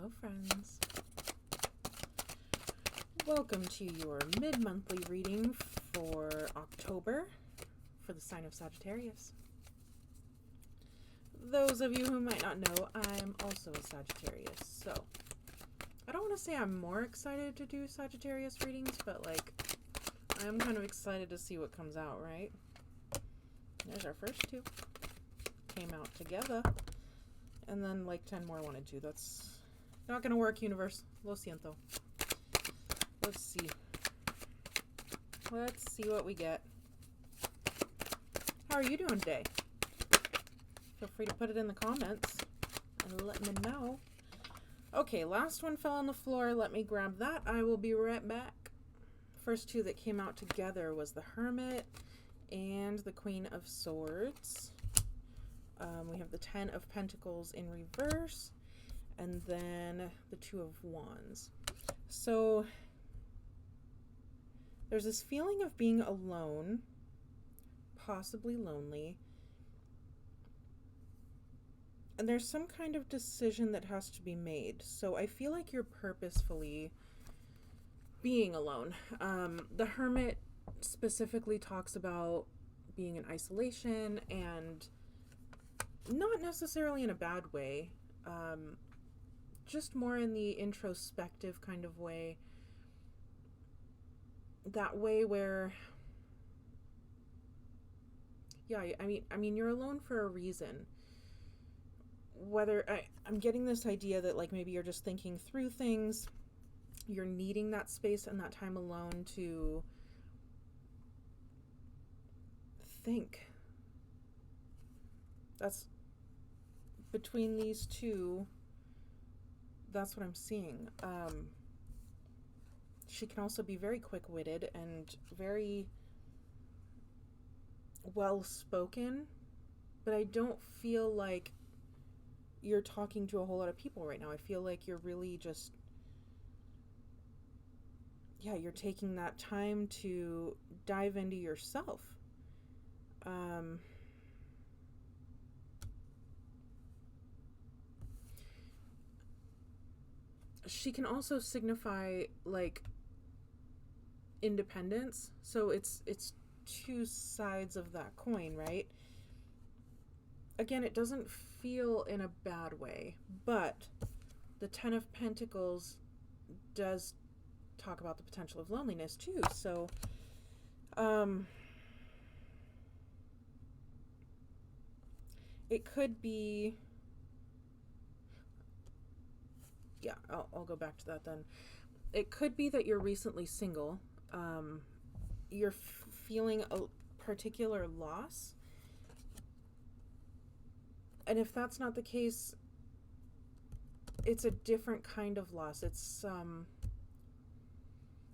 Hello friends. Welcome to your mid-monthly reading for October for the sign of Sagittarius. Those of you who might not know, I'm also a Sagittarius, so I don't want to say I'm more excited to do Sagittarius readings, but I'm kind of excited to see what comes out, right? There's our first two. Came out together. And then 10 more wanted to. That's not going to work, universe. Lo siento. Let's see. Let's see what we get. How are you doing today? Feel free to put it in the comments and let me know. Okay, last one fell on the floor. Let me grab that. I will be right back. First two that came out together was the Hermit and the Queen of Swords. We have the 10 of Pentacles in reverse, and then the 2 of Wands. So there's this feeling of being alone, possibly lonely, and there's some kind of decision that has to be made. So I feel like you're purposefully being alone. The Hermit specifically talks about being in isolation, and not necessarily in a bad way, just more in the introspective kind of way. That way where, yeah, I mean, you're alone for a reason. Whether I'm getting this idea that maybe you're just thinking through things, you're needing that space and that time alone to think. That's between these two, that's what I'm seeing. She can also be very quick-witted and very well-spoken, but I don't feel like you're talking to a whole lot of people right now. I feel like you're really just, you're taking that time to dive into yourself. She can also signify independence. So it's two sides of that coin, right? Again, it doesn't feel in a bad way, but the 10 of Pentacles does talk about the potential of loneliness too. So it could be, I'll go back to that then. It could be that you're recently single. You're feeling a particular loss. And if that's not the case, it's a different kind of loss. It's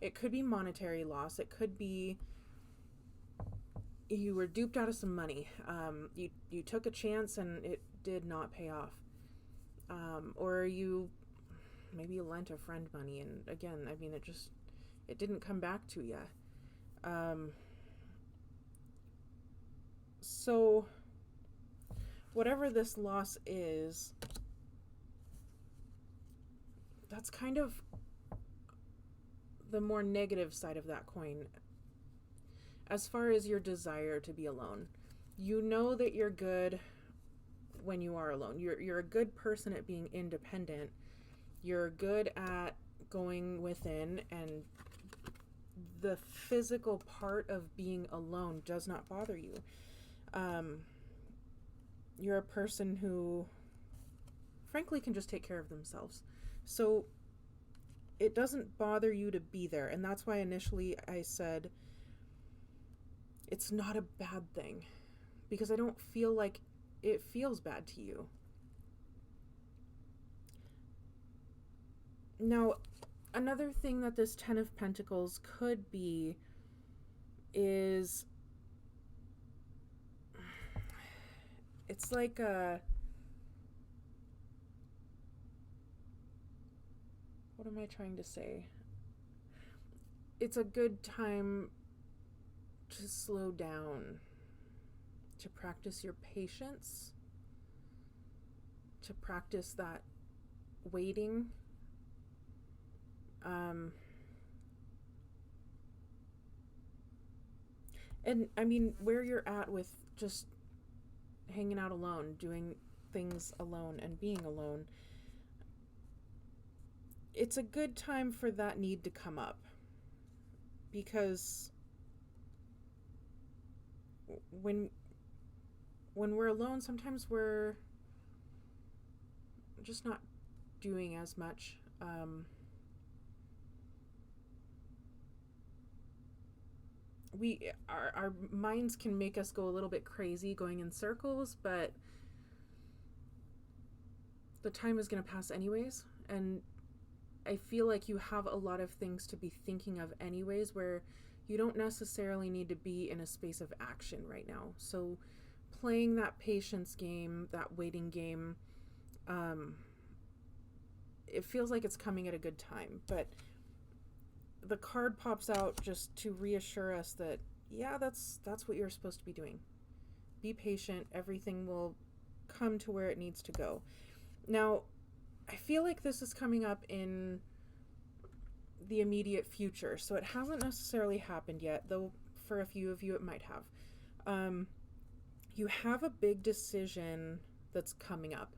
it could be monetary loss. It could be you were duped out of some money. You took a chance and it did not pay off. Or maybe you lent a friend money, and again, it didn't come back to you. So whatever this loss is, that's kind of the more negative side of that coin. As far as your desire to be alone, you know that you're good when you are alone. You're a good person at being independent. You're good at going within, and the physical part of being alone does not bother you. You're a person who, frankly, can just take care of themselves. So it doesn't bother you to be there. And that's why initially I said it's not a bad thing, because I don't feel like it feels bad to you. Now, another thing that this 10 of Pentacles could be is, it's like what am I trying to say? It's a good time to slow down, to practice your patience, to practice that waiting. And I mean, where you're at with just hanging out alone, doing things alone and being alone, it's a good time for that need to come up, because when we're alone, sometimes we're just not doing as much. Our minds can make us go a little bit crazy, going in circles, but the time is going to pass anyways, and I feel like you have a lot of things to be thinking of anyways, where you don't necessarily need to be in a space of action right now. So playing that patience game, that waiting game, it feels like it's coming at a good time. But the card pops out just to reassure us that, yeah, that's what you're supposed to be doing. Be patient. Everything will come to where it needs to go. Now, I feel like this is coming up in the immediate future, so it hasn't necessarily happened yet, though for a few of you it might have. You have a big decision that's coming up.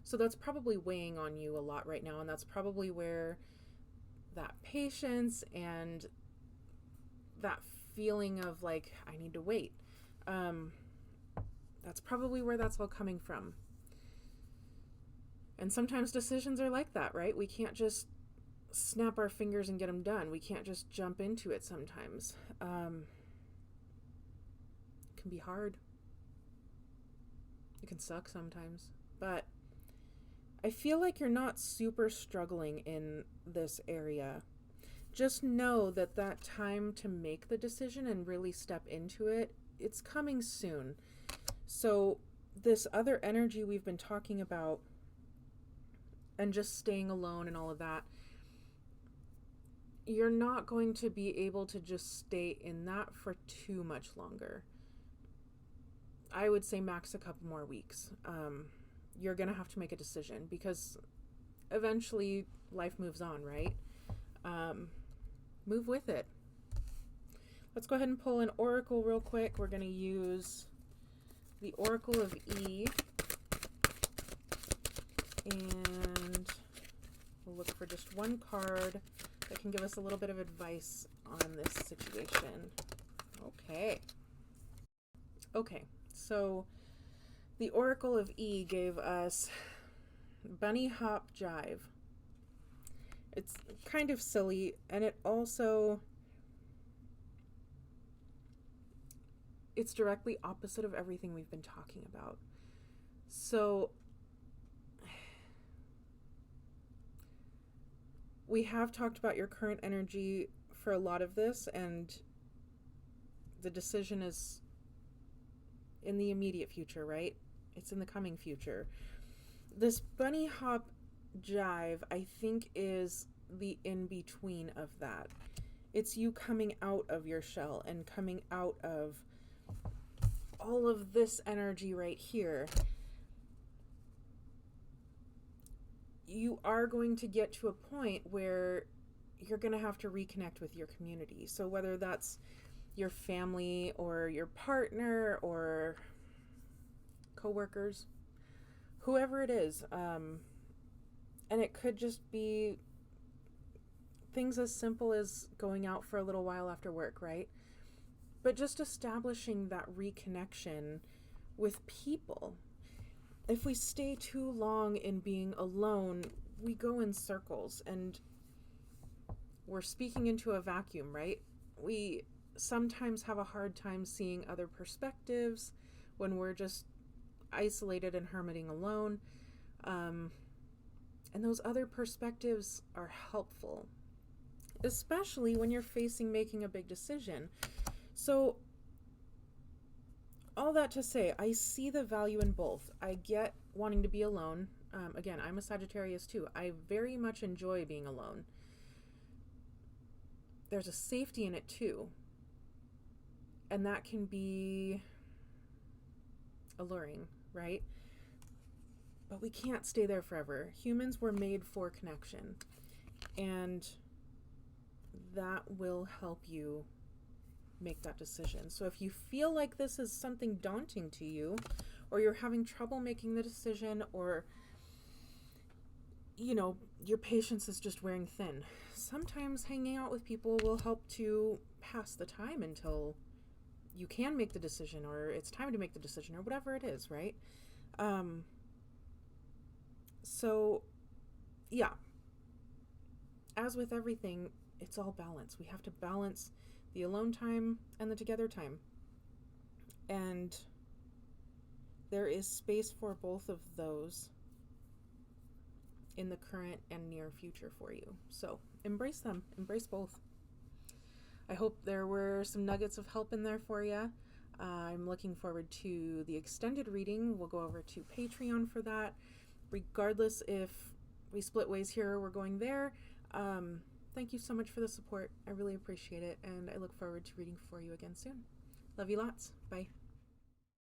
So that's probably weighing on you a lot right now, and that's probably where that patience and that feeling of like, I need to wait, that's probably where that's all coming from. And sometimes decisions are like that, right? We can't just snap our fingers and get them done. We can't just jump into it sometimes. It can be hard. It can suck sometimes. But I feel like you're not super struggling in this area. Just know that that time to make the decision and really step into it, it's coming soon. So this other energy we've been talking about, and just staying alone and all of that, you're not going to be able to just stay in that for too much longer. I would say max a couple more weeks. You're going to have to make a decision, because eventually life moves on, right? Move with it. Let's go ahead and pull an oracle real quick. We're going to use the Oracle of E, and we'll look for just one card that can give us a little bit of advice on this situation. Okay, so the Oracle of E gave us Bunny Hop Jive. It's kind of silly, and it's directly opposite of everything we've been talking about. So we have talked about your current energy for a lot of this, and the decision is in the immediate future, right? It's in the coming future. This Bunny Hop Jive, I think, is the in-between of that. It's you coming out of your shell and coming out of all of this energy right here. You are going to get to a point where you're going to have to reconnect with your community. So whether that's your family or your partner or coworkers, whoever it is, and it could just be things as simple as going out for a little while after work, right? But just establishing that reconnection with people. If we stay too long in being alone, we go in circles and we're speaking into a vacuum, right? We sometimes have a hard time seeing other perspectives when we're just isolated and hermiting alone. And those other perspectives are helpful, especially when you're facing making a big decision. So all that to say, I see the value in both. I get wanting to be alone. Again, I'm a Sagittarius too. I very much enjoy being alone. There's a safety in it too. And that can be alluring, right? but we can't stay there forever. Humans were made for connection, and that will help you make that decision. So if you feel like this is something daunting to you, or you're having trouble making the decision, or you know, your patience is just wearing thin, sometimes hanging out with people will help to pass the time until you can make the decision, or it's time to make the decision, or whatever it is, right? So yeah, as with everything, it's all balance. We have to balance the alone time and the together time. And there is space for both of those in the current and near future for you. So embrace them, embrace both. I hope there were some nuggets of help in there for you. I'm looking forward to the extended reading. We'll go over to Patreon for that. Regardless if we split ways here or we're going there, thank you so much for the support. I really appreciate it, and I look forward to reading for you again soon. Love you lots. Bye.